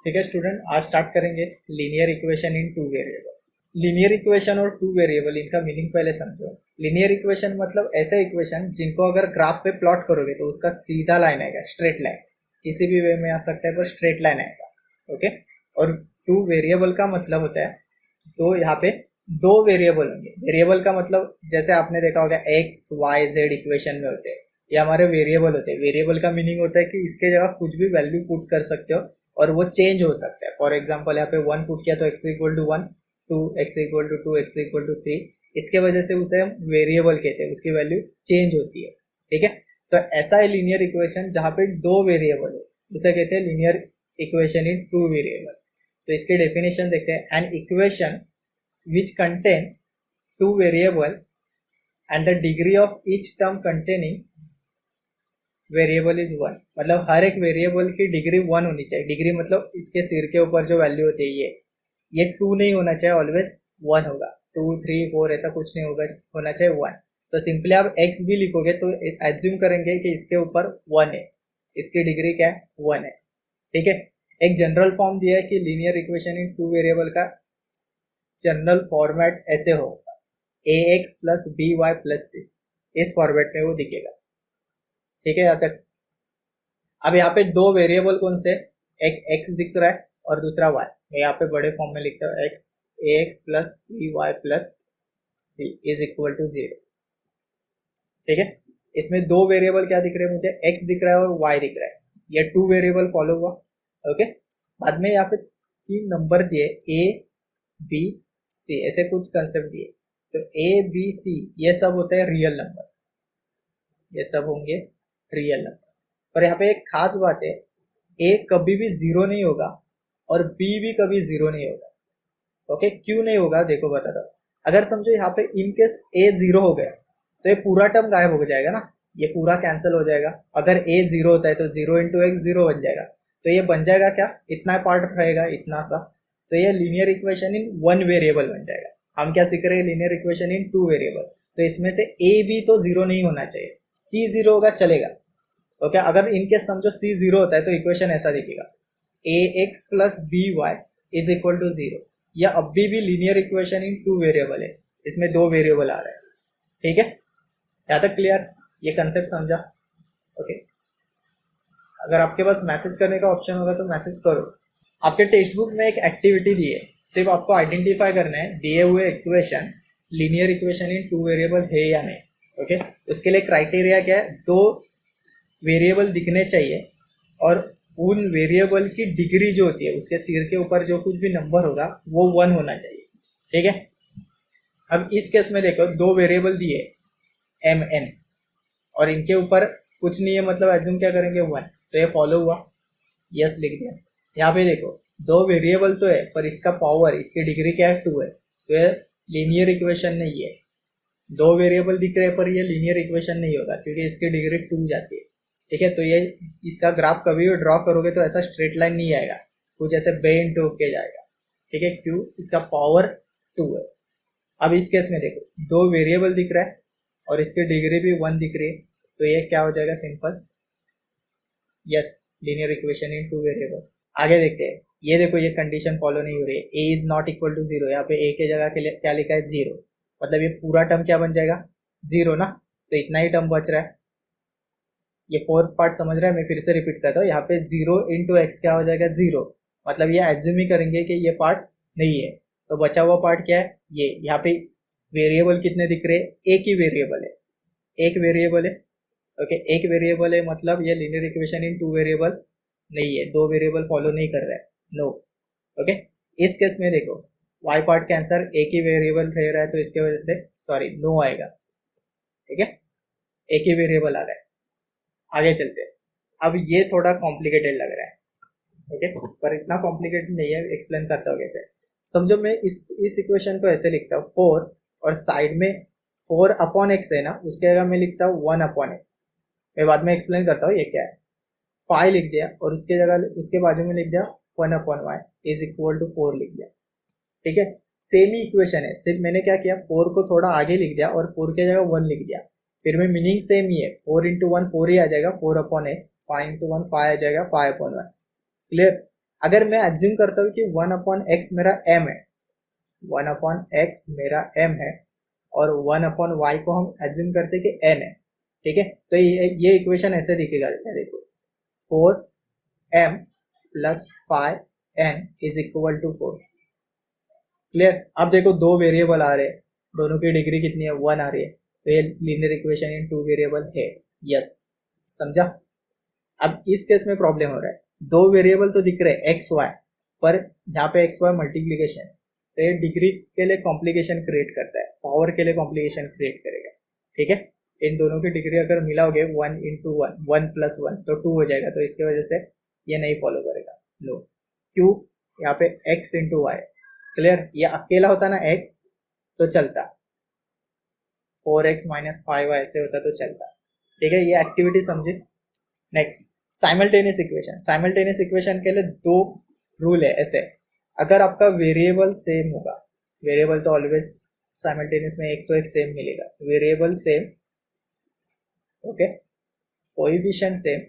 ठीक है स्टूडेंट, आज स्टार्ट करेंगे linear equation in two variable. Linear equation और टू वेरिएबल, इनका मीनिंग पहले समझो। लीनियर इक्वेशन मतलब ऐसे इक्वेशन जिनको अगर ग्राफ पे प्लॉट करोगे तो उसका सीधा लाइन आएगा, स्ट्रेट लाइन, किसी भी वे में आ सकता है पर स्ट्रेट लाइन आएगा। ओके, और टू वेरिएबल का मतलब होता है, तो यहाँ पे दो वेरिएबल होंगे। वेरिएबल का मतलब जैसे आपने देखा होगा एक्स वाई जेड इक्वेशन में होते हैं, ये हमारे वेरिएबल होते हैं। वेरिएबल का मीनिंग होता है कि इसके जगह कुछ भी वैल्यू पुट कर सकते हो और वो चेंज हो सकता है। फॉर एग्जाम्पल यहाँ पे 1 पुट किया तो x equal to 1, 2 x equal to 2, x equal to 3। इसके वजह से उसे हम वेरिएबल कहते हैं, उसकी वैल्यू चेंज होती है। ठीक है, तो ऐसा है लीनियर इक्वेशन जहाँ पे दो वेरिएबल है, उसे कहते हैं linear equation in two variable. तो इसके डेफिनेशन देखते हैं। An equation which contain two variable and the degree of each term containing variable is 1। मतलब हर एक वेरिएबल की डिग्री 1 होनी चाहिए। डिग्री मतलब इसके सिर के ऊपर जो वैल्यू होती है ये 2 नहीं होना चाहिए, ऑलवेज 1 होगा। 2, 3, 4 ऐसा कुछ नहीं होगा, होना चाहिए 1। तो सिंपली आप x भी लिखोगे तो एज्यूम करेंगे कि इसके ऊपर 1 है, इसकी डिग्री क्या है, 1 है। ठीक है, एक जनरल फॉर्म दिया है कि linear equation in two variable का जनरल फॉर्मेट ऐसे होगा, ax plus B Y plus C, इस फॉर्मेट में वो दिखेगा। ठीक है यहाँ तक। अब यहाँ पे दो वेरिएबल कौन से, एक x दिख रहा है और दूसरा y। मैं यहाँ पे बड़े फॉर्म में लिखता हूँ, x ax plus B Y plus C is equal to 0। ठीक है, इसमें दो वेरिएबल क्या दिख रहे हैं मुझे, x दिख रहा है और y दिख रहा है। ये टू वेरिएबल फॉलो हुआ। ओके, बाद में यहाँ पे 3 नंबर दिए a b c, ऐसे कुछ कंसेप्ट दिए। तो a b c ये सब होते हैं रियल नंबर, ये सब होंगे रियल नंबर। पर यहाँ पे एक खास बात है, a कभी भी 0 नहीं होगा और b भी कभी 0 नहीं होगा। ओके, क्यों नहीं होगा देखो बताता हूँ। अगर समझो यहाँ पे इन केस a 0 हो गया तो ये पूरा टर्म गायब हो जाएगा ना, ये पूरा कैंसिल हो जाएगा। अगर a 0 होता है तो 0 इंटू एक्स 0 बन जाएगा, तो ये बन जाएगा क्या, इतना पार्ट रहेगा, इतना सा। तो ये linear equation in one variable बन जाएगा। हम क्या सीख रहे हैं, linear equation in two variable. तो इसमें से a भी तो 0 नहीं होना चाहिए, c 0 होगा चलेगा। ओके, अगर इनकेस समझो c 0 होता है तो इक्वेशन ऐसा दिखेगा, ax plus B Y is equal to 0। यह अभी भी linear equation in two variable है, इसमें दो वेरिएबल आ रहे हैं। ठीक है, यहाँ तक क्लियर, ये कंसेप्ट समझा। ओके, अगर आपके पास मैसेज करने का ऑप्शन होगा तो मैसेज करो। आपके टेक्स्ट बुक में एक एक्टिविटी दी है, सिर्फ आपको आइडेंटिफाई करना है दिए हुए equation linear equation in two variable है या नहीं। ओके, उसके लिए क्राइटेरिया क्या है, दो वेरिएबल दिखने चाहिए और उन वेरिएबल की डिग्री जो होती है, उसके सिर के ऊपर जो कुछ भी नंबर होगा वो 1 होना चाहिए। ठीक है, अब इस केस में देखो दो वेरिएबल दिए एम एन और इनके ऊपर कुछ नहीं है, मतलब एज्यूम क्या करेंगे 1, तो ये फॉलो हुआ, यस लिख दिया। यहाँ पे देखो दो वेरिएबल तो है पर इसका पावर, इसकी डिग्री क्या है, 2 है, तो ये लीनियर इक्वेशन नहीं है। दो वेरिएबल दिख रहे हैं पर ये लीनियर इक्वेशन नहीं होगा क्योंकि इसकी डिग्री 2 जाती है। ठीक है, तो ये इसका ग्राफ कभी भी ड्रॉ करोगे तो ऐसा स्ट्रेट लाइन नहीं आएगा, कुछ ऐसे बेंट होके जाएगा। ठीक है, क्यों, इसका पावर 2 है। अब इस केस में देखो दो वेरिएबल दिख रहा है और इसकी डिग्री भी 1 दिख रही है, तो ये क्या हो जाएगा, simple yes, linear equation in two variable. आगे देखते हैं, ये देखो ये कंडीशन फॉलो नहीं हो रही है, a is not equal to 0, यहाँ पे a के जगह के लिए क्या लिखा है, 0। मतलब ये पूरा टर्म क्या बन जाएगा, 0 ना, तो इतना ही टर्म बच रहा है। ये फोर्थ पार्ट समझ रहा है, मैं फिर से रिपीट करता हूँ। यहाँ पे 0 इंटू एक्स क्या हो जाएगा, 0। मतलब ये एज्यूम ही करेंगे कि ये पार्ट नहीं है, तो बचा हुआ पार्ट क्या है, ये। यहाँ पे वेरिएबल कितने दिख रहे हैं, एक ही वेरिएबल है, एक वेरिएबल है। ओके, एक वेरिएबल है, मतलब ये linear equation in two variable नहीं है, दो वेरिएबल फॉलो नहीं कर रहा है, नो। ओके, इस केस में देखो y पार्ट के आंसर एक ही वेरिएबल रह रहा है, तो इसके वजह से सॉरी नो आएगा। ठीक है, एक ही वेरिएबल आ रहा है। आगे चलते हैं, अब ये थोड़ा कॉम्प्लिकेटेड लग रहा है। ओके, पर इतना कॉम्प्लिकेटेड नहीं है, एक्सप्लेन करता हूँ कैसे। समझो मैं इस इक्वेशन को ऐसे लिखता हूँ, 4 और साइड में 4 अपॉन एक्स है ना, उसके जगह मैं लिखता हूँ 1 अपॉन एक्स। मैं बाद में एक्सप्लेन करता हूँ ये क्या है। 5 लिख दिया और उसके जगह उसके बाजू में लिख दिया 1 upon Y is equal to 4 लिख दिया। ठीक है, सेम ही इक्वेशन है, सिर्फ मैंने क्या किया, 4 को थोड़ा आगे लिख दिया और 4 के जगह 1 लिख दिया। फिर में मीनिंग सेम ही है, 4 × 1 4 ही आ जाएगा, 4/x, 5 × 1 5 आ जाएगा, 5/1। क्लियर। अगर मैं एज्यूम करता हूँ कि 1/x मेरा m है, 1/x मेरा m है, और 1/y को हम एज्यूम करते हैं कि n है, ठीक है, तो ये इक्वेशन ऐसे दिखेगा, देखो 4m + 5n = 4। क्लियर। अब देखो दो वेरिएबल आ रहे हैं, दोनों की डिग्री कितनी है, 1 आ रही है, तो ये लीनियर इक्वेशन इन 2 वेरिएबल है। यस, समझा। अब इस केस में प्रॉब्लम हो रहा है, दो वेरिएबल तो दिख रहे हैं एक्स वाई, पर यहाँ पे एक्स वाई मल्टीप्लीकेशन, तो ये डिग्री के लिए कॉम्प्लिकेशन क्रिएट करता है, पावर के लिए कॉम्प्लिकेशन क्रिएट करेगा, ठीक है। इन दोनों की डिग्री अगर मिलाओगे 1 × 1 1 + 1 तो 2 हो जाएगा, तो इसके वजह से ये नहीं फॉलो करेगा। लो, क्यों, यहाँ पे x × y। क्लियर। ये अकेला होता ना x तो चलता, 4x - 5y ऐसे होता तो चलता, ठीक है। ये एक्टिविटी समझे। Next, simultaneous equation. Simultaneous equation के लिए दो रूल है ऐसे, अगर आपका वेरिएबल सेम होगा, वेरिएबल तो ऑलवेज साइमल्टेनियस में एक तो एक सेम मिलेगा, variable same, okay, coefficient same,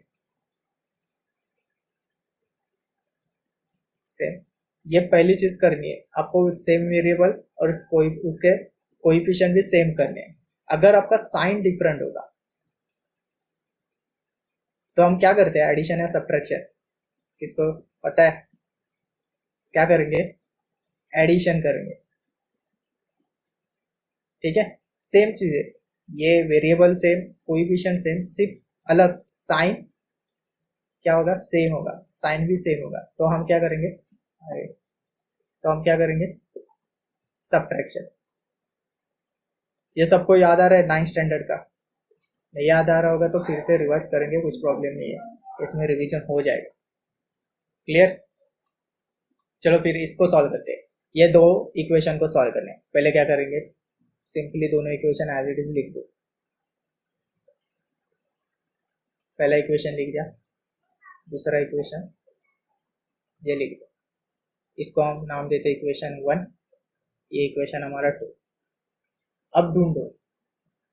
same, ये पहली चीज करनी है आपको, सेम वेरिएबल और कोई उसके कोएफिशिएंट भी सेम करने हैं। अगर आपका साइन डिफरेंट होगा तो हम क्या करते हैं, एडिशन या सब्ट्रैक्शन, किसको पता है, क्या करेंगे, एडिशन करेंगे, ठीक है। सेम चीज है, ये वेरिएबल सेम, कोएफिशिएंट सेम, सिर्फ अलग साइन क्या होगा, सेम होगा, साइन भी सेम होगा, तो हम क्या करेंगे, अरे तो हम क्या करेंगे, सब्ट्रैक्शन। ये सबको याद आ रहा है 9th स्टैंडर्ड का, नहीं याद आ रहा होगा तो फिर से रिवाइज करेंगे, कुछ प्रॉब्लम नहीं है, इसमें रिवीजन हो जाएगा। क्लियर। चलो फिर इसको सॉल्व करते हैं, ये दो इक्वेशन को सॉल्व करने। पहले क्या करेंगे, सिंपली दोनों इक्वेशन एज इट इज लिख दो। पहला इक्वेशन लिख दिया, दूसरा इक्वेशन ये लिख दो, इसको हम नाम देते इक्वेशन 1, ये इक्वेशन हमारा 2। अब ढूंढो,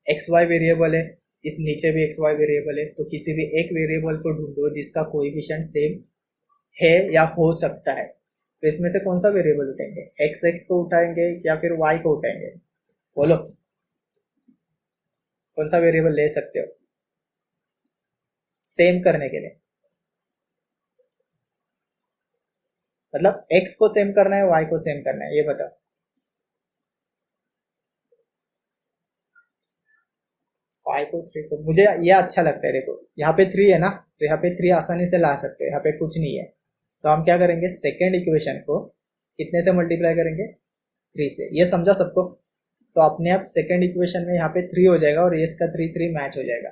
एक्स वाई वेरिएबल है, इस नीचे भी एक्स वाई वेरिएबल है, तो किसी भी एक वेरिएबल को ढूंढो जिसका कोएफिशिएंट सेम है या हो सकता है, तो इसमें से कौन सा वेरिएबल उठाएंगे, एक्स को उठाएंगे या फिर वाई को उठाएंगे, बोलो कौन सा वेरिएबल ले सकते हो सेम करने के लिए, मतलब एक्स को सेम करना है, वाई को सेम करना है, ये बताओ। फाइव को 3 को, मुझे ये अच्छा लगता है, देखो यहाँ पे 3 है ना, तो यहाँ पे 3 आसानी से ला सकते हैं, यहाँ पे कुछ नहीं है, तो हम क्या करेंगे, सेकेंड इक्वेशन को कितने से मल्टीप्लाई करेंगे, 3 से। ये समझा सबको, तो अपने आप सेकेंड इक्वेशन में यहाँ पे 3 हो जाएगा और ये इसका 3 मैच हो जाएगा।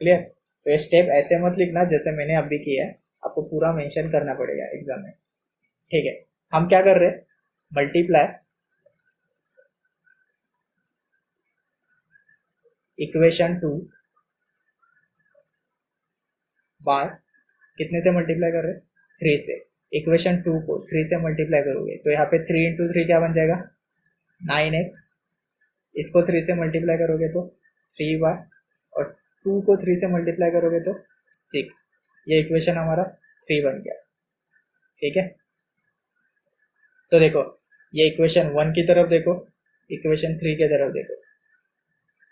क्लियर। तो ये स्टेप ऐसे मत लिखना जैसे मैंने अभी किया है, आपको पूरा मेंशन करना पड़ेगा एग्जाम में, ठीक है। हम क्या कर रहे हैं, मल्टीप्लाई इक्वेशन 2 बार कितने से मल्टीप्लाई कर रहे हैं, 3 से। इक्वेशन 2 को 3 से मल्टीप्लाई करोगे तो यहाँ पे 3 × 3 क्या बन जाएगा, 9x, इसको 3 से मल्टीप्लाई करोगे तो 3y, और 2 को 3 से मल्टीप्लाई करोगे तो 6। ये इक्वेशन हमारा 3 बन गया, ठीक है। तो देखो, ये इक्वेशन 1 की तरफ देखो, इक्वेशन 3 की तरफ देखो,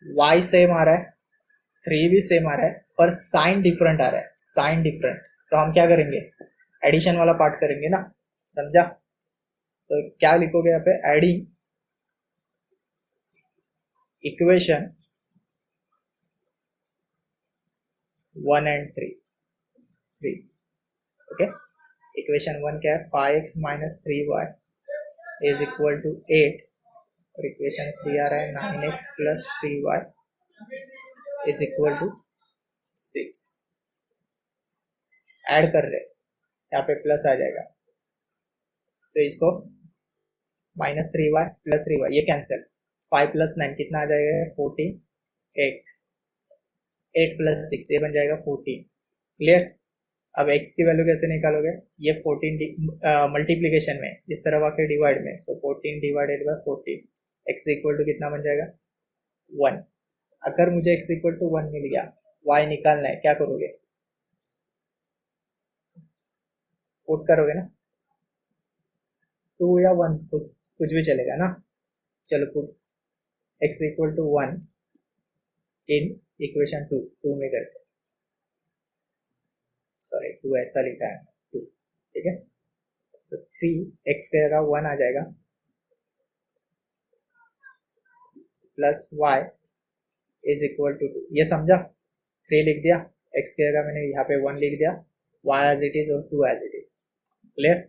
y सेम आ रहा है, 3 भी सेम आ रहा है, पर साइन डिफरेंट आ रहा है, साइन डिफरेंट, तो हम क्या करेंगे, एडिशन वाला पार्ट करेंगे ना, समझा। तो क्या लिखोगे यहाँ पे, adding equation 1 and 3, okay. Equation 1 क्या है, 5x - 3y is equal to 8, और इक्वेशन 3 आ रहा है 9x + 3y is equal to 6। Add कर रहे, यहाँ पे प्लस आ जाएगा, तो इसको -3y + 3y ये कैंसिल, 5 + 9 कितना आ जाएगा, 14x, 8 + 6 ये बन जाएगा 14। क्लियर। अब x की वैल्यू कैसे निकालोगे, ये 14 मल्टीप्लीकेशन में इस तरफ आके डिवाइड में, सो 14 / 14, x इक्वल टू कितना बन जाएगा, 1। अगर मुझे x इक्वल टू 1 मिल गया, y निकालना है, क्या करोगे? पुट करोगे ना, 2 या 1 कुछ भी चलेगा ना। चलो put x equal to 1 in equation 2 में करके, सॉरी 2 ऐसा लिखा है 2, ठीक है। तो 3x का जगह 1 आ जाएगा, plus y is equal to 2। ये समझा? 3 लिख दिया, x की जगह मैंने यहाँ पे 1 लिख दिया, y एज इट इज और 2 as it is. Clear?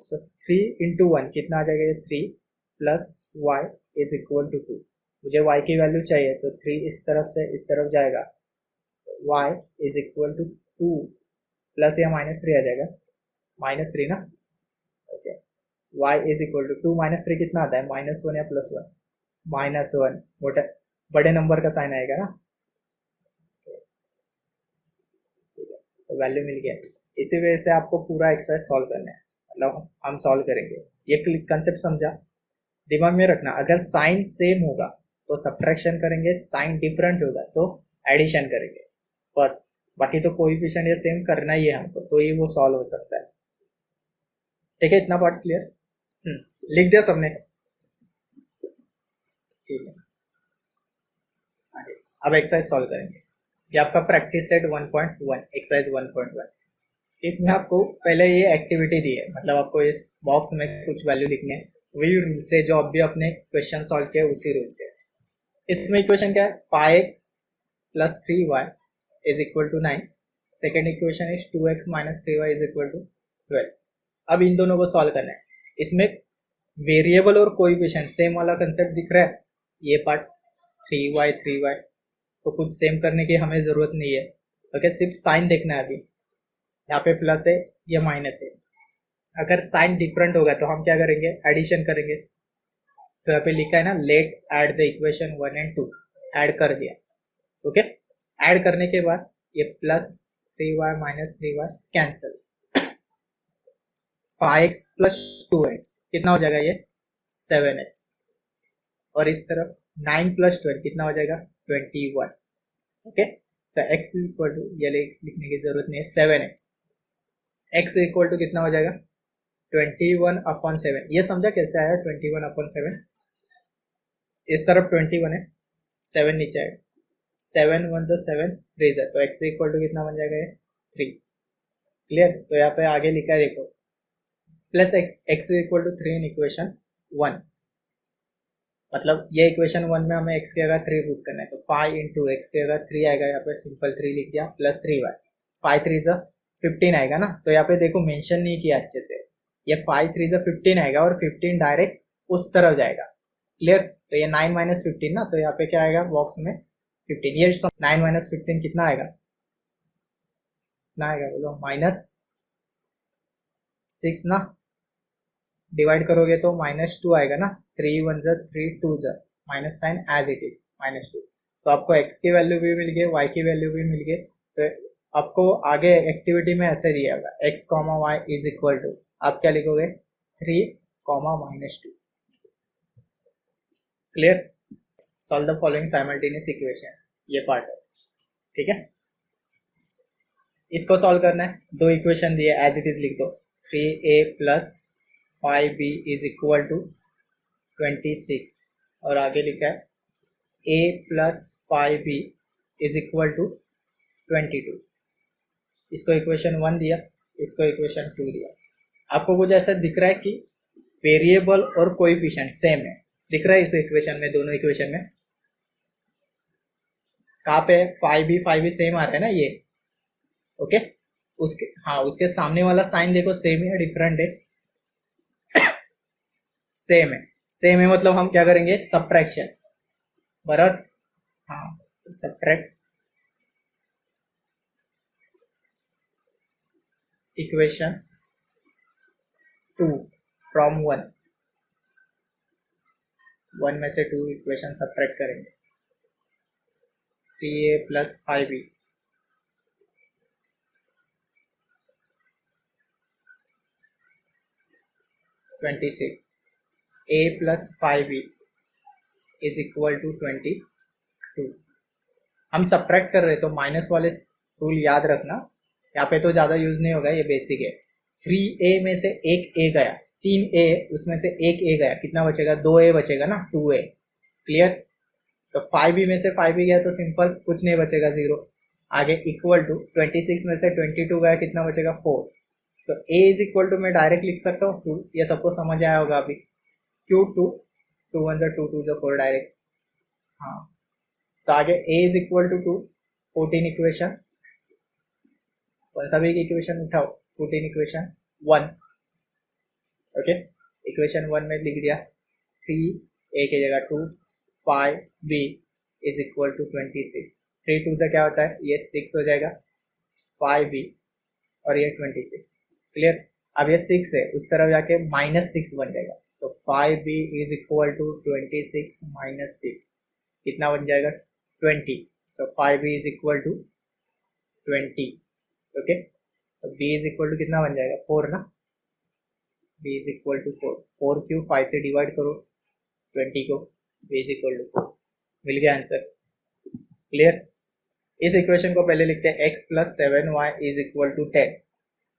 So 3 into 1 कितना आ जाएगा? ये 3 plus y is equal to 2। मुझे y की वैल्यू चाहिए, तो 3 इस तरफ से इस तरफ जाएगा, y is equal to 2 plus या -3 आ जाएगा, -3 ना, okay. y is equal to 2 -3 कितना आता है? -1 या +1? -1, मोटा बड़े नंबर का साइन आएगा ना, तो वैल्यू मिल गया। इसी वजह से आपको पूरा एक्सरसाइज सॉल्व करना है, मतलब हम सॉल्व करेंगे। ये कंसेप्ट समझा? दिमाग में रखना, अगर साइन सेम होगा तो सब्ट्रैक्शन करेंगे, साइन डिफरेंट होगा तो एडिशन करेंगे, बस। बाकी तो कोएफिशिएंट ये सेम करना ही है हमको, तो ही वो सॉल्व हो सकता है। ठीक है, इतना पार्ट क्लियर? लिख दिया सबने? ठीक है, आगे अब एक्सरसाइज सॉल्व करेंगे। ये आपका प्रैक्टिस सेट 1.1, एक्सरसाइज 1.1। इसमें आपको पहले ये एक्टिविटी दी है, मतलब आपको इस बॉक्स में कुछ वैल्यू लिखनी है, वही रूल से जो अभी अपने क्वेश्चन सॉल्व किया उसी रूल से। इसमें इक्वेशन क्या है? 5x plus 3y is equal to 9। Second equation is 2x minus 3y is equal to 12। अब इन दोनों को सॉल्व करना है। इसमें वेरिएबल और कोएफिशिएंट सेम वाला कंसेप्ट दिख रहा है, ये पार्ट 3y तो कुछ सेम करने की हमें जरूरत नहीं है, ओके। सिर्फ साइन देखना है। अभी यहाँ पे प्लस है, ये माइनस है। अगर साइन डिफरेंट होगा तो हम क्या करेंगे? एडिशन करेंगे। तो यहाँ पे लिखा है ना, let add the equation 1 and 2, add कर दिया, ओके। ऐड करने के बाद ये plus 3y minus 3y cancel, 5x plus 2x कितना हो जाएगा? ये 7x। और इस तरफ 9 प्लस 12 कितना हो जाएगा? 21, ओके। तो x इक्वल टू, ये x लिखने की जरूरत नहीं है, 7x। x इक्वल टू कितना हो जाएगा? 21/7। ये समझा कैसे आया 21/7? इस तरफ 21 है, 7 नीचे आएगा, 7 1 जा 7 रेजर, तो x इक्वल टू कितना बन जाएगा? ये 3। क्लियर? तो यहाँ पे आगे लिखा है देखो, plus x equal to 3 in equation 1। मतलब ये इक्वेशन 1 में हमें x की जगह 3 पुट करना है, तो 5 इंटू एक्स की जगह 3 आएगा, यहाँ पे सिंपल 3 लिख दिया, प्लस 3y, 5 3 जा 15 आएगा ना। तो यहाँ पे देखो मेंशन नहीं किया अच्छे से, ये 5 3 जा 15 आएगा और 15 डायरेक्ट उस तरफ जाएगा। क्लियर? तो ये 9 माइनस 15 ना, तो यहाँ पे क्या आएगा बॉक्स में? 15। ये 9 माइनस 15 कितना आएगा? कितना आएगा बोलो? -6 ना। डिवाइड करोगे तो -2 आएगा ना, 3 1 जा 3 2 जा, minus sign as it is -2। तो आपको x की वैल्यू भी मिल गई, y की वैल्यू भी मिल गई। तो आपको आगे एक्टिविटी में ऐसे दिया होगा, x comma y is equal to, आप क्या लिखोगे? 3 -2। Clear? Solve the following simultaneous equation, ये पार्ट है, ठीक है। इसको सॉल्व करना है, दो इक्वेशन दिए, एज इट इज लिख दो। 3a plus 5b is equal to 26, और आगे लिखा है a plus 5b is equal to 22। इसको इक्वेशन 1 दिया, इसको इक्वेशन 2 दिया। आपको कुछ ऐसा दिख रहा है कि वेरिएबल और कोएफिशिएंट सेम है, दिख रहा है इस इक्वेशन में, दोनों इक्वेशन में? कहाँ पे 5b सेम आ रहा है ना ये, ओके। उसके, हाँ, उसके सामने वाला साइन देखो, सेम है डिफरेंट है? सेम है। सेम है मतलब हम क्या करेंगे? सब्ट्रैक्शन, बराबर। हाँ, सब्ट्रैक्ट इक्वेशन 2 फ्रॉम 1 में से 2 इक्वेशन सब्ट्रैक्ट करेंगे। 3a plus 5b 26, a plus 5b is equal to 22। हम सब्ट्रैक्ट कर रहे तो माइनस वाले रूल याद रखना, यहाँ पे तो ज़्यादा यूज नहीं होगा, ये बेसिक है। 3a में से एक a गया, 3a उसमें से एक a गया, कितना बचेगा? 2a बचेगा ना, 2a। क्लियर? तो 5b में से 5b गया तो सिंपल कुछ नहीं बचेगा, 0। आगे इक्वल टू 26 में से 22 गया, कितना बचेगा? 4। तो a इज इक्वल टू मैं डायरेक्ट लिख सकता हूँ 2, ये सबको समझ आया होगा अभी। क्यू 2, 2 1 2 2 4 डायरेक्ट। हाँ, तो आगे a is equal to 2, 14 equation, कौन सा भी इक्वेशन उठाओ, 14 इक्वेशन 1। ओके, इक्वेशन 1 में लिख दिया 3a की जगह 2, 5b इज इक्वल टू 26। 3 2 से क्या होता है, ये 6 हो जाएगा, 5b और ये 26। क्लियर? अब ये 6 है, उस तरफ जाके -6 बन जाएगा। So 5b is equal to 26 minus 6, कितना बन जाएगा? 20। So 5b is equal to 20। Okay, so b is equal to कितना बन जाएगा? 4 ना। b इज इक्वल टू 4, 4 क्यू 5 से डिवाइड करो 20 को, b इज इक्वल टू 4। मिल गया आंसर। क्लियर? इस इक्वेशन को पहले लिखते हैं x plus 7y is equal to 10।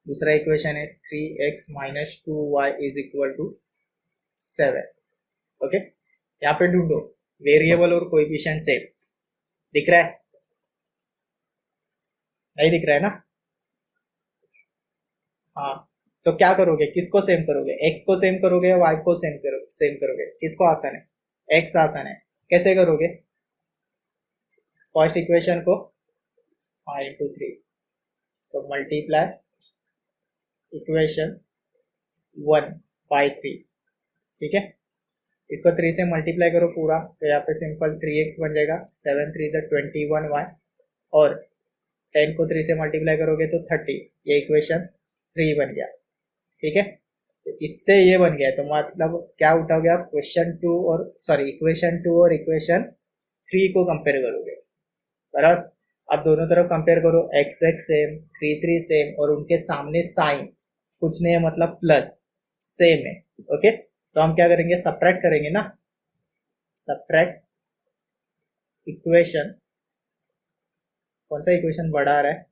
दूसरा इक्वेशन है 3x minus 2y is equal to 7। Okay, यहाँ पे ढूंढो वेरिएबल और कोएफिशिएंट सेम। दिख रहा है? नहीं दिख रहा है ना? हाँ, तो क्या करोगे, किसको सेम करोगे? x को सेम करोगे या y को सेम करोगे? किसको आसान है? x आसान है। कैसे करोगे? फर्स्ट इक्वेशन को 5 × 3, सो मल्टीप्लाई इक्वेशन 1 बाई 3। ठीक है, इसको 3 से मल्टीप्लाई करो पूरा, तो यहाँ पे सिंपल 3x बन जाएगा, 7 3 21y, और 10 को 3 से मल्टीप्लाई करोगे तो 30। ये इक्वेशन 3 बन गया। ठीक है, तो इससे ये बन गया, तो मतलब क्या उठाओगे आप? इक्वेशन 2 और इक्वेशन 3 को कंपेयर करोगे, बराबर। अब दोनों तरफ कंपेयर करो, x x सेम, 3 3 सेम, और उनके सामने साइन कुछ नहीं है, मतलब प्लस सेम है। ओके, तो हम क्या करेंगे? सब्ट्रैक्ट करेंगे ना। सब्ट्रैक्ट इक्वेशन, कौन सा इक्वेशन बड़ा आ रहा है?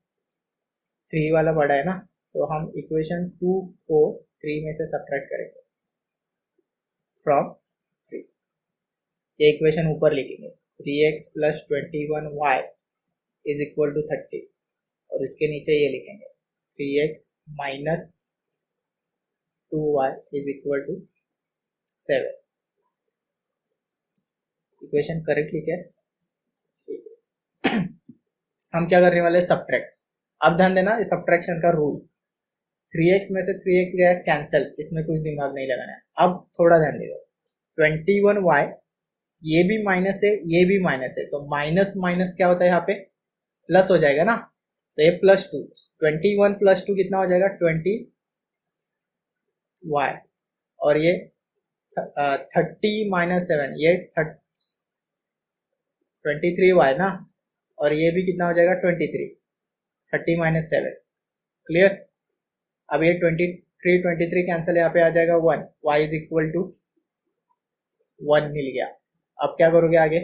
3 वाला बड़ा है ना, तो हम इक्वेशन 2 को 3 में से सब्ट्रैक्ट करेंगे फ्रॉम 3। ये इक्वेशन ऊपर लिखेंगे, 3x plus 21y is equal to 30, और इसके नीचे ये लिखेंगे 3x minus 2y is equal to 7। Equation correct लिखे। हम क्या करने वाले? सब्ट्रैक्ट। अब ध्यान देना, ये सब्ट्रैक्शन का रूल, 3x में से 3x गया कैंसिल, इसमें कुछ दिमाग नहीं लगाना है। अब थोड़ा ध्यान दे दो, 21y, ये भी माइनस है, ये भी माइनस है, तो माइनस माइनस क्या होता है यहाँ पे? प्लस हो जाएगा ना, तो ये +2, 21 + 2 कितना हो जाएगा? 20y, और ये 30 - 7, ये 23y ना, और ये भी कितना हो जाएगा? 23, 30 - 7। क्लियर? अब ये 23 कैंसिल, यहाँ पे आ जाएगा 1, y इज इक्वल टू 1 मिल गया। अब क्या करोगे आगे?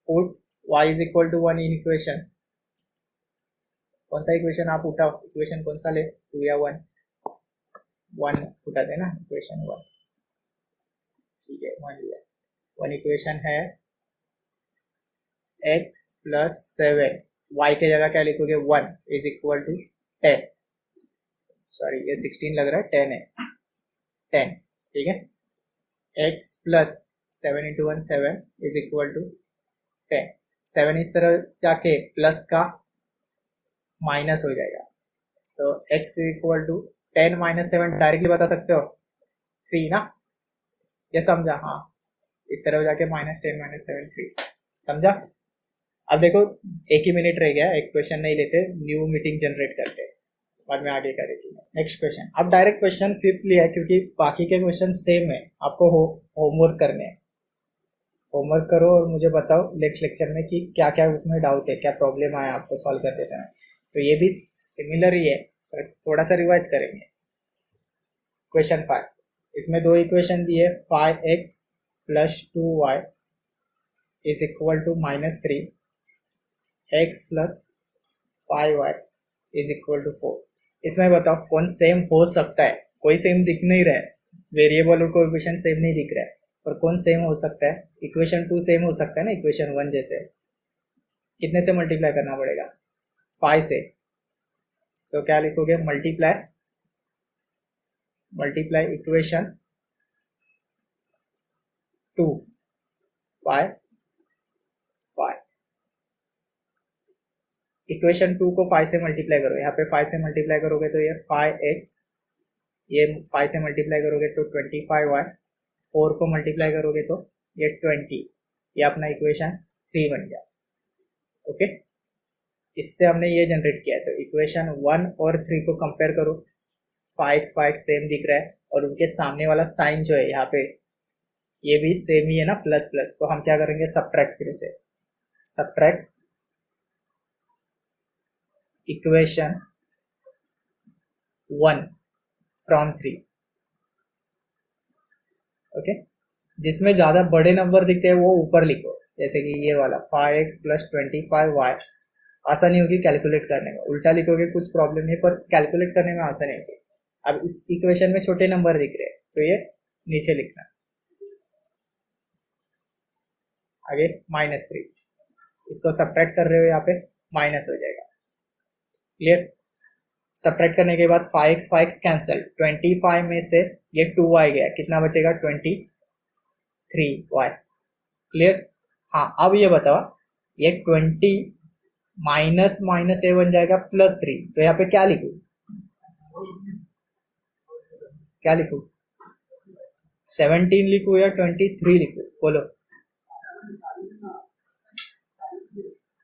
Put y is equal to 1 in equation, कौन सा इक्वेशन आप उठाओ? इक्वेशन कौन सा ले? 2 या 1? 1 उठाते हैं ना, इक्वेशन 1। ठीक है, 1 लिया। 1 इक्वेशन है x प्लस 7, y के जगह क्या लिखोगे? 1 इज इक्वल टू 10, सॉरी ये 16 लग रहा है, 10 है, 10। ठीक है, x plus 7 × 1 7 is equal to 10। 7 इस तरह जाके प्लस का माइनस हो जाएगा, सो x इक्वल टू 10 - 7 डायरेक्टली बता सकते हो, 3 ना। ये समझा? हाँ, इस तरफ जाके -10 - 7 3, समझा? अब देखो, एक ही मिनट रह गया, एक क्वेश्चन नहीं लेते, न्यू मीटिंग जनरेट करते हैं, बाद में आगे करेंगे। Next question. अब डायरेक्ट क्वेश्चन 5th लिया है, क्योंकि बाकी के क्वेश्चन सेम है, आपको होमवर्क करने हैं। होमवर्क करो और मुझे बताओ नेक्स्ट लेक्चर में कि क्या क्या उसमें डाउट है, क्या प्रॉब्लम आया आपको सॉल्व करते समय। तो ये भी सिमिलर ही है, पर थोड़ा सा रिवाइज करेंगे। क्वेश्चन 5, इसमें दो इक्वेशन दिए, 5x + 2y is equal to -3, x plus 5y is equal to 4। इसमें बताओ कौन सेम हो सकता है? कोई सेम दिख नहीं रहा है, वेरिएबल और कोएफिशिएंट सेम नहीं दिख रहा है, और कौन सेम हो सकता है? इक्वेशन 2 सेम हो सकता है ना इक्वेशन 1 जैसे। कितने से मल्टीप्लाई करना पड़ेगा? 5 से। सो क्या लिखोगे? Multiply equation 2 bye 5। इक्वेशन 2 को 5 से मल्टीप्लाई करो, यहाँ पे 5 से मल्टीप्लाई करोगे तो ये 5x, ये 5 से मल्टीप्लाई करोगे तो 25y, 4 को मल्टीप्लाई करोगे तो ये 20। ये अपना इक्वेशन 3 बन गया। ओके, इससे हमने ये जनरेट किया है। तो इक्वेशन 1 और 3 को कंपेयर करो, 5x सेम दिख रहा है, और उनके सामने वाला साइन जो है यहाँ पे ये भी सेम ही है ना, प्लस प्लस। तो हम क्या करेंगे? सब्ट्रैक्ट, फिर से सब्ट्रैक्ट इक्वेशन 1 फ्रॉम 3। ओके, जिसमें ज्यादा बड़े नंबर दिखते हैं वो ऊपर लिखो, जैसे कि ये वाला 5x प्लस 25y। आसानी होगी कैलकुलेट करने में, उल्टा लिखोगे कुछ प्रॉब्लम नहीं, पर कैलकुलेट करने में आसानी होगी। अब इस इक्वेशन में छोटे नंबर दिख रहे हैं तो ये नीचे लिखना। आगे -3, इसको सब्ट्रैक्ट कर रहे हो, यहाँ पे माइनस हो जाएगा। क्लियर? सब्ट्रैक्ट करने के बाद 5x कैंसिल, 25 में से ये 2y गया, कितना बचेगा? 23y। क्लियर? हाँ, अब ये बताओ, ये 20 माइनस माइनस ए बन जाएगा +3, तो यहाँ पे क्या लिखूं? क्या लिखूं? 17 लिखूं या 23 लिखूं? बोलो।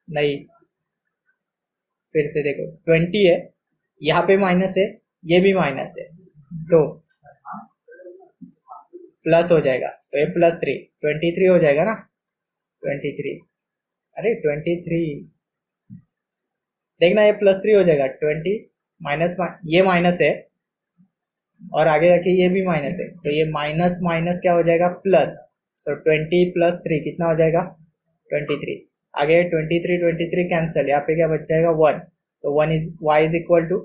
नहीं, फिर से देखो, 20 है, यहाँ पे माइनस है, ये भी माइनस है, तो प्लस हो जाएगा, तो ये +3, 23 हो जाएगा ना। 23, अरे 23, देखना ये +3 हो जाएगा। 20 माइनस, ये माइनस है, और आगे जाके ये भी माइनस है, तो ये माइनस माइनस क्या हो जाएगा? प्लस। सो 20 + 3 कितना हो जाएगा? 23। आगे 23 कैंसिल, यहाँ पे क्या बच जाएगा? 1। तो y इज इक्वल टू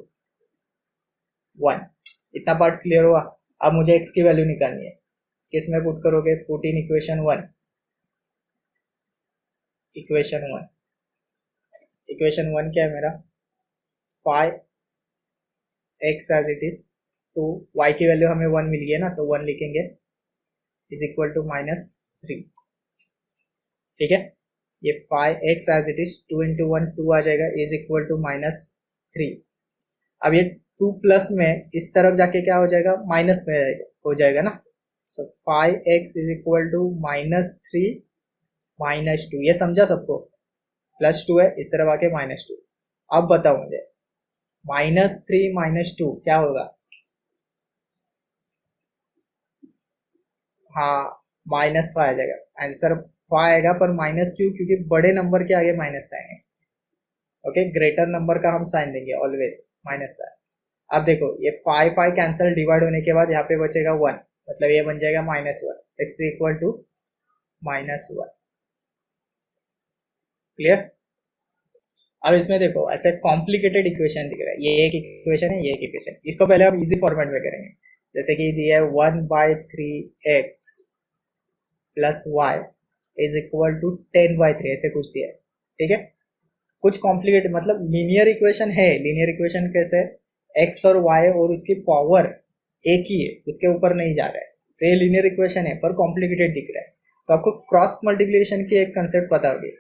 1। इतना पार्ट क्लियर हुआ? अब मुझे x की वैल्यू निकालनी है। किस में पुट करोगे? Put in equation 1। इक्वेशन 1 क्या है मेरा? 5x एज इट इज, तो y की वैल्यू हमें 1 मिल गई है ना, तो 1 लिखेंगे, इज इक्वल टू -3। ठीक है, ये 5x एज इट इज, 2 × 1 2 आ जाएगा, इज इक्वल टू -3। अब ये 2 प्लस में इस तरफ जाके क्या हो जाएगा? माइनस में हो जाएगा ना। सो 5x इज इक्वल टू -3 -2। ये समझा सबको? +2 है, इस तरफ आके -2। अब बताओ मुझे, -3 -2 क्या होगा? हाँ, -5 आ जाएगा। आंसर 5 आएगा, पर माइनस क्यों? क्योंकि बड़े नंबर के आगे माइनस साइन है। ओके, ग्रेटर नंबर का हम साइन देंगे ऑलवेज -5। अब देखो, ये 5 कैंसिल, डिवाइड होने के बाद यहाँ पे बचेगा 1, मतलब ये बन जाएगा -1, x इक्वल टू -1। क्लियर? अब इसमें देखो, ऐसे कॉम्प्लिकेटेड इक्वेशन दिख रहा है, ये एक इक्वेशन है, ये एक इक्वेशन। इसको पहले हम इजी फॉर्मेट में करेंगे, जैसे कि दिया है 1/3x plus y is equal to 10/3, ऐसे कुछ दिया है। ठीक है, कुछ कॉम्प्लिकेटेड, मतलब लीनियर इक्वेशन है। लीनियर इक्वेशन कैसे? x और y और उसकी पावर एक ही है, उसके ऊपर नहीं जा रहा है, तो ये लीनियर इक्वेशन है, पर कॉम्प्लिकेटेड दिख रहा है। तो आपको क्रॉस मल्टीप्लिकेशन की एक कंसेप्ट पता होगी।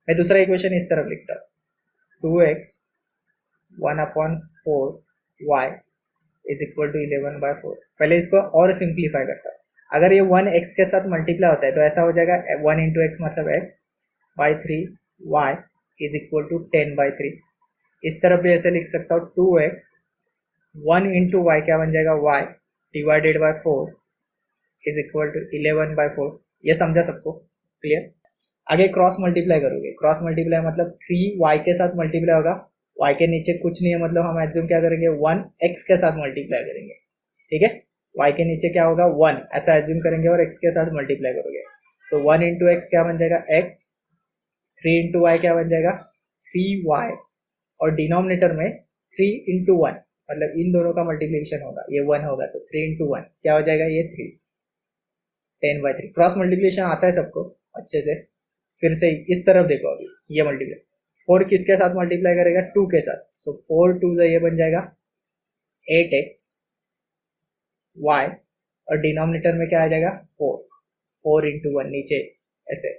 मैं दूसरा इक्वेशन इस तरफ लिखता हूँ, 2x 1/4y is equal to 11/4। पहले इसको और सिंप्लीफाई करता हूँ। अगर ये 1x के साथ मल्टीप्लाई होता है तो ऐसा हो जाएगा 1 × x मतलब x/3y इज इक्वल टू 10/3। इस तरफ भी ऐसे लिख सकता हूँ, 2x 1 × y क्या बन जाएगा? y divided by 4 is equal to 11/4। ये समझा सबको? क्लियर? आगे क्रॉस मल्टीप्लाई करोगे, क्रॉस मल्टीप्लाई मतलब 3y के साथ मल्टीप्लाई होगा, y के नीचे कुछ नहीं है, मतलब हम एज्यूम क्या करेंगे? 1x के साथ मल्टीप्लाई करेंगे। ठीक है, y के नीचे क्या होगा? 1, ऐसा एज्यूम करेंगे और x के साथ मल्टीप्लाई करोगे, तो 1 × x क्या बन जाएगा? x, 3 × y क्या बन जाएगा? 3y और डिनोमिनेटर में 3 × 1, मतलब इन दोनों का मल्टीप्लिकेशन होगा, ये 1 होगा तो 3 × 1 क्या हो जाएगा, ये 3, 10/3। क्रॉस मल्टीप्लिकेशन आता है सबको अच्छे से। फिर से इस तरफ देखो, अभी ये मल्टीप्लाई 4 किसके साथ मल्टीप्लाई करेगा, 2 के साथ, सो 4 2 ये बन जाएगा 8x y और डिनोमिनेटर में क्या आ जाएगा 4, 4 × 1 नीचे ऐसे।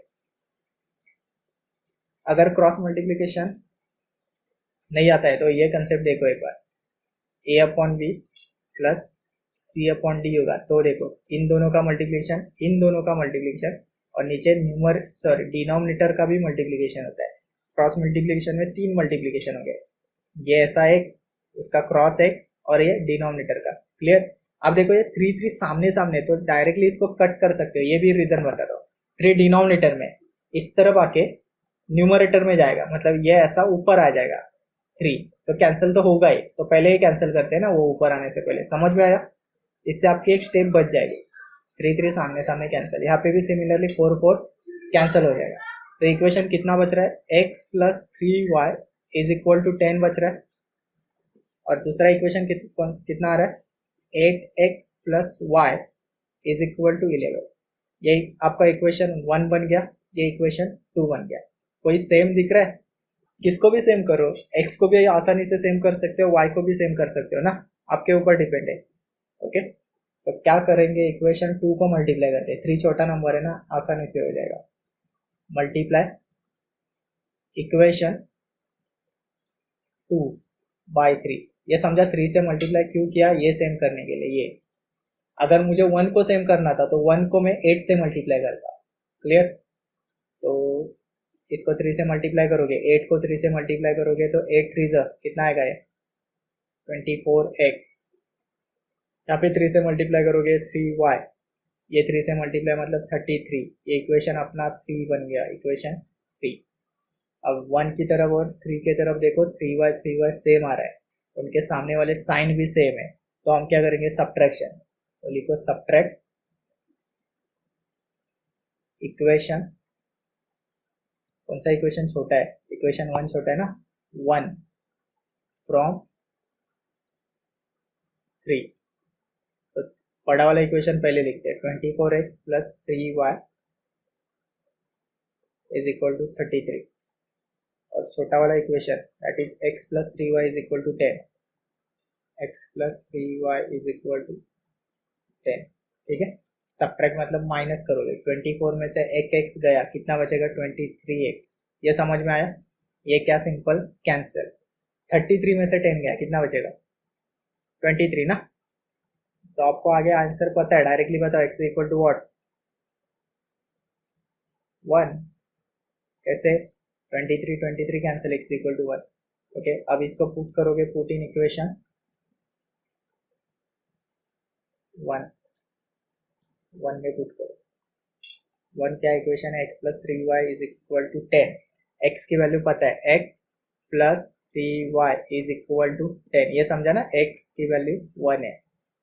अगर क्रॉस मल्टीप्लिकेशन नहीं आता है तो ये कंसेप्ट देखो एक बार, a/b प्लस c/d होगा, तो देखो इन दोनों का मल्टीप्लिकेशन और नीचे डिनोमिनेटर का भी मल्टीप्लिकेशन होता है। क्रॉस मल्टीप्लिकेशन में 3 मल्टीप्लिकेशन हो गए, ये ऐसा एक, उसका क्रॉस एक और ये डिनोमिनेटर का। क्लियर। अब देखो ये 3 3 सामने सामने, तो डायरेक्टली इसको कट कर सकते हो, ये भी रीजन बता दो। 3 डिनोमिनेटर में इस तरफ आके न्यूमरेटर में जाएगा, मतलब ये ऐसा ऊपर आ जाएगा 3, तो कैंसिल तो होगा ही, तो पहले ही कैंसिल करते हैं ना वो ऊपर आने से पहले। समझ में आया, इससे आपकी एक स्टेप बच जाएगी। 3 3 सामने सामने कैंसिल, यहाँ पे भी सिमिलरली 4 4 कैंसिल हो जाएगा। तो इक्वेशन कितना बच रहा है, x + 3y = 10 बच रहा है। और दूसरा इक्वेशन कितना आ रहा है, 8x + y = 11। ये आपका इक्वेशन 1 बन गया, ये इक्वेशन 2 बन गया। कोई सेम दिख रहा है, किसको भी सेम करो, x को भी आसानी से सेम कर सकते हो, y को भी सेम कर सकते हो ना, आपके ऊपर डिपेंड है। ओके, तो क्या करेंगे, इक्वेशन 2 को मल्टीप्लाई करते हैं, 3 छोटा नंबर है ना, आसानी से हो जाएगा। मल्टीप्लाई इक्वेशन 2/3, ये समझा 3 से मल्टीप्लाई क्यों किया, ये सेम करने के लिए। ये अगर मुझे 1 को सेम करना था तो 1 को मैं 8 से मल्टीप्लाई करता। क्लियर। तो इसको 3 से मल्टीप्लाई करोगे, 8 को 3 से मल्टीप्लाई करोगे तो 8 3 कितना आएगा, ये 24x। यहाँ पे 3 से मल्टीप्लाई करोगे 3y, ये 3 से मल्टीप्लाई मतलब 33। ये इक्वेशन अपना 3 बन गया, इक्वेशन 3। अब 1 की तरफ और 3 की तरफ देखो, 3y सेम आ रहा है, उनके सामने वाले साइन भी सेम है, तो हम क्या करेंगे, सब्ट्रैक्शन। तो लिखो सब्ट्रैक्ट इक्वेशन, कौन सा इक्वेशन छोटा है, इक्वेशन 1 छोटा है ना, 1 फ्रॉम 3। तो बड़ा वाला इक्वेशन पहले लिखते हैं, 24x + 3y = 33। और छोटा वाला equation that is x + 3y = 10, x + 3y = 10। ठीक है। सब्ट्रैक्ट मतलब माइनस करोगे, 24 में से एक x गया, कितना बचेगा, 23x। ये समझ में आया, ये क्या सिंपल कैंसिल। 33 में से 10 गया, कितना बचेगा, 23 ना। तो आपको आगे आंसर पता है, डायरेक्टली बताओ, x = व्हाट, 1। कैसे, 23 कैंसिल, x = 1। ओके, अब इसको पुट करोगे, पुट इन इक्वेशन 1 में पुट करो। 1 क्या इक्वेशन है, x + 3y = 10। x की वैल्यू पता है, x + 3y = 10, ये समझा ना, x की वैल्यू 1 है।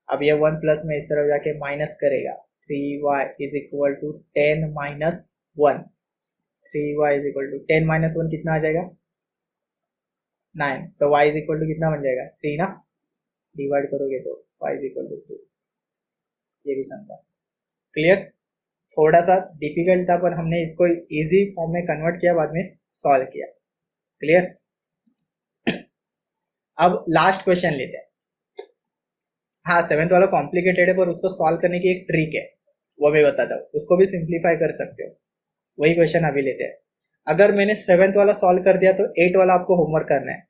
अब ये 1 प्लस में इस तरफ जाके माइनस करेगा, 3y = 10 - 1। 3y = 10 - 1 कितना आ जाएगा, 9। तो y = कितना बन जाएगा, 3 ना, डिवाइड करोगे तो y = 3। ये भी समझा। क्लियर। थोड़ा सा डिफिकल्ट था, पर हमने इसको इजी फॉर्म में कन्वर्ट किया, बाद में सॉल्व किया। क्लियर। अब लास्ट क्वेश्चन लेते हैं। हाँ, 7th वाला कॉम्प्लिकेटेड है, पर उसको सॉल्व करने की एक ट्रिक है, वो भी बताता हूँ, उसको भी सिंप्लीफाई कर सकते हो। वही क्वेश्चन अभी लेते हैं। अगर मैंने 7th वाला सॉल्व कर दिया तो 8 वाला आपको होमवर्क करना है।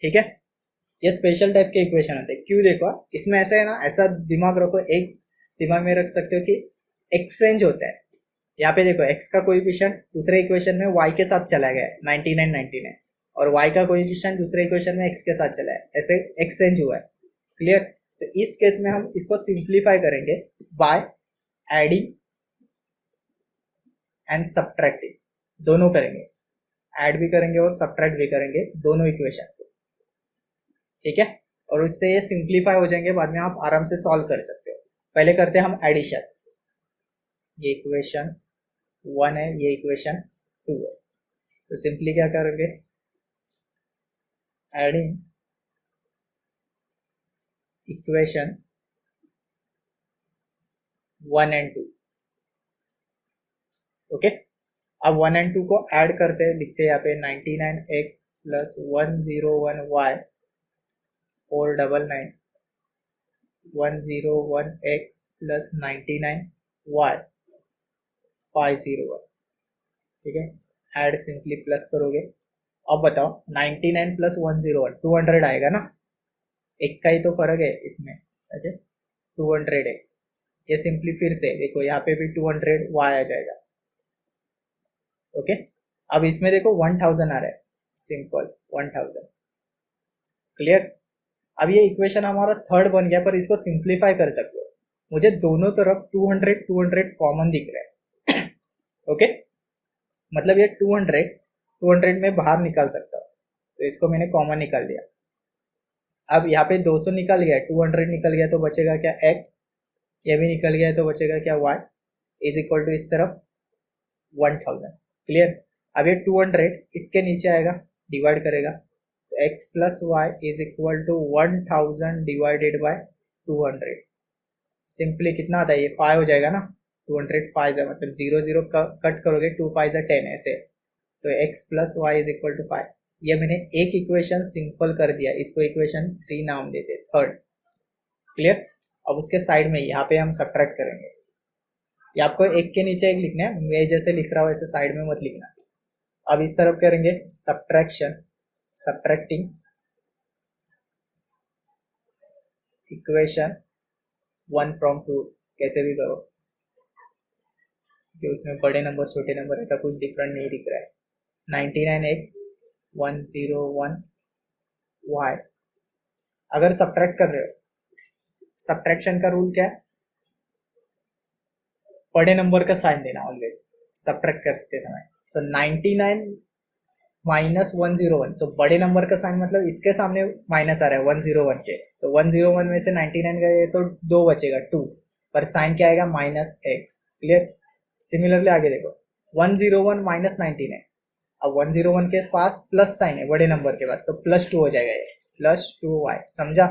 ठीक है। ये स्पेशल टाइप के इक्वेशन होते हैं। क्यों, देखो इसमें ऐसा है ना, ऐसा दिमाग रखो, एक दिमाग में रख सकते हो कि एक्सचेंज होता है। यहाँ पे देखो, x का कोएफिशिएंट दूसरे इक्वेशन में y के साथ चला गया है, 99 99, और y का कोएफिशिएंट दूसरे इक्वेशन में x के साथ चला है, ऐसे एक्सचेंज हुआ है। क्लियर। तो इस केस में हम इसको सिंप्लीफाई करेंगे बाय एडिंग एंड सब्ट्रैक्टिंग, दोनों करेंगे, ऐड भी करेंगे और सब्ट्रैक्ट भी करेंगे दोनों इक्वेशन को। ठीक है। और उससे ये सिंप्लीफाई हो जाएंगे, बाद में आप आराम से सॉल्व कर सकते हो। पहले करते हैं हम एडिशन। ये इक्वेशन 1 है, ये इक्वेशन 2 है। तो सिंपली क्या करेंगे, एडिंग इक्वेशन 1 एंड 2। ओके, अब 1 एंड 2 को ऐड करते हैं, लिखते हैं यहाँ पे 99x plus 101y 499 101x plus 99y 501। ठीक है, ऐड सिंपली प्लस करोगे। अब बताओ 99 प्लस 101 200 आएगा ना, एक का ही तो फर्क है इसमें। ओके, 200x, ये सिंपली फिर से देखो यहाँ पे भी 200y आ जाएगा। ओके, अब इसमें देखो 1000 आ रहा है, सिंपल 1000। क्लियर। अब ये इक्वेशन हमारा थर्ड बन गया, पर इसको सिंप्लीफाई कर सकते हो। मुझे दोनों तरफ 200 कॉमन दिख रहा है। ओके, मतलब ये 200 में बाहर निकाल सकता हूँ, तो इसको मैंने कॉमन निकाल दिया। अब यहाँ पे 200 निकल गया, 200 निकल गया, तो बचेगा क्या x, ये भी निकल गया, तो बचेगा क्या y इज इक्वल टू इस तरफ 1000। क्लियर। अब ये 200 इसके नीचे आएगा, डिवाइड करेगा, तो x plus y is equal to 1000 divided by 200। Simply कितना आता है, ये 5 हो जाएगा ना, 200 5 है, मतलब 0 0 कट करोगे, 2 5 10 ऐसे, तो x plus y is equal to 5। ये मैंने एक इक्वेशन सिंपल कर दिया, इसको इक्वेशन 3 नाम देते, थर्ड। क्लियर। अब उसके साइड में यहाँ पे हम सब्ट्रैक्ट करेंगे, ये आपको एक के नीचे एक लिखना है, मैं जैसे लिख रहा हूँ ऐसे साइड में मत लिखना। अब इस तरफ करेंगे सब्ट्रैक्शन, सब्ट्रैक्टिंग इक्वेशन 1 फ्रॉम 2, कैसे भी करो कि उसमें बड़े नंबर छोटे नंबर ऐसा कुछ डिफरेंट नहीं दिख रहा है। 99x 101y, अगर सब्ट्रैक्ट कर रहे हो, सब्ट्रैक्शन का रूल क्या है, बड़े नंबर का साइन देना ऑलवेज सब्ट्रैक्ट करते समय। सो 99 माइनस 101, तो बड़े नंबर का साइन मतलब इसके सामने माइनस आ रहा है 101 के, तो 101 में से 99 गए तो 2 बचेगा 2, पर साइन क्या आएगा माइनस x। क्लियर। सिमिलरली आगे देखो 101 माइनस 99, अब 101 के पास प्लस साइन है बड़े नंबर के पास, तो प्लस 2 हो जाएगा, ये प्लस 2y। समझा,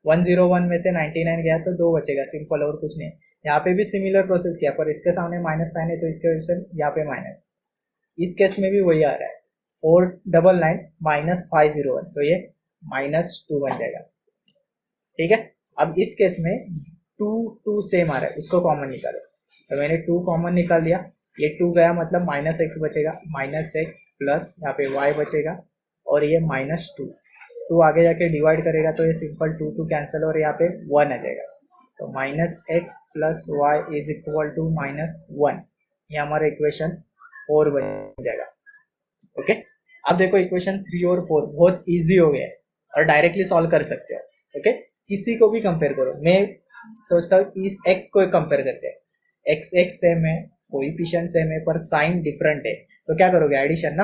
101 में से 99 गया तो 2 बचेगा, सिंपल, और कुछ नहीं। यहाँ पे भी सिमिलर प्रोसेस किया, पर इसके सामने माइनस साइन है तो इसके वजह से यहाँ पे माइनस। इस केस में भी वही आ रहा है, 499 माइनस 501, तो ये -2 बन जाएगा। ठीक है। अब इस केस में 2 2 सेम आ रहा है, उसको कॉमन निकालो, तो मैंने 2 कॉमन निकाल दिया, ये 2 गया मतलब माइनस एक्स बचेगा, माइनस एक्स प्लस यहाँ पे y बचेगा, और ये -2, 2 आगे जाके डिवाइड करेगा तो ये सिंपल 2 2 कैंसिल और यहाँ पे 1 आ जाएगा, तो minus x plus y is equal to -1। ये हमारा इक्वेशन 4 बन जाएगा। ओके, अब देखो इक्वेशन 3 और 4 बहुत इजी हो गया है और डायरेक्टली सॉल्व कर सकते हो। ओके, किसी को भी कंपेयर करो, मैं सोचता हूँ इस x को कंपेयर करते हैं, x सेम है, कोएफिशिएंट सेम है, पर साइन डिफरेंट है, तो क्या करोगे, एडिशन ना,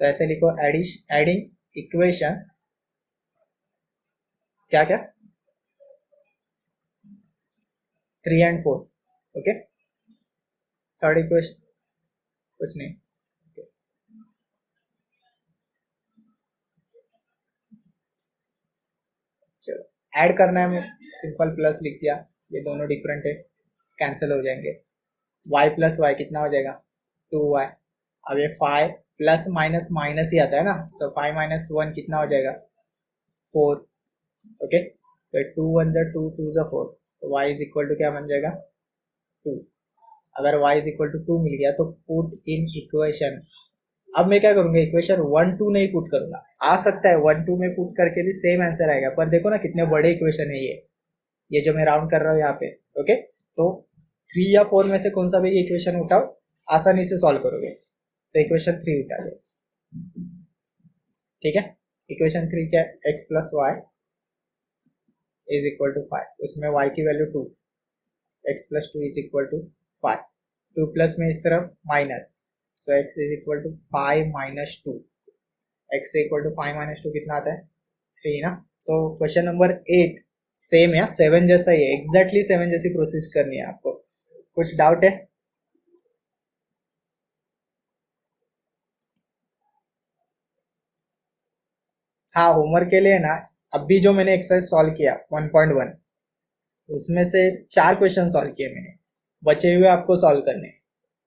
तो ऐसे लिखो एडिंग इक्वेशन क्या क्या 3 एंड 4। ओके, थर्ड इक्वेशन कुछ नहीं, चलो ऐड करना है, सिंपल प्लस लिख दिया, ये दोनों डिफरेंट है, कैंसिल हो जाएंगे, y प्लस वाई कितना हो जाएगा 2y। अब ये 5 प्लस माइनस माइनस ही आता है ना, सो 5 माइनस 1 कितना हो जाएगा 4। ओके, तो 2 1 जा 2 2 जा 4, तो y इज इक्वल टू क्या बन जाएगा 2। अगर y इज इक्वल टू 2 मिल गया तो पुट इन इक्वेशन। अब मैं क्या करूंगा, इक्वेशन 1 2 नहीं पुट करूंगा, आ सकता है 1 2 में पुट करके भी सेम आंसर आएगा, पर देखो ना कितने बड़े इक्वेशन है ये जो मैं राउंड कर रहा हूँ यहाँ पे। ओके, तो 3 या 4 में से कौन सा भी इक्वेशन उठाओ, आसानी से सॉल्व करोगे, तो इक्वेशन 3 उठा दो। ठीक है, इक्वेशन 3 क्या है, x plus y is equal to 5, उसमें y की value 2, x plus 2 is equal to 5, 2 plus में इस तरफ minus, so x is equal to 5 minus 2, x equal to 5 minus 2 कितना आता है 3 ना। तो क्वेश्चन नंबर 8 सेम है, 7 जैसा ही है, एग्जैक्टली 7 जैसी प्रोसेस करनी है आपको। कुछ डाउट है? हाँ, होमवर्क के लिए ना, अभी जो मैंने एक्सरसाइज सॉल्व किया 1.1, उसमें से 4 क्वेश्चन सॉल्व किए मैंने, बचे हुए आपको सॉल्व करने हैं।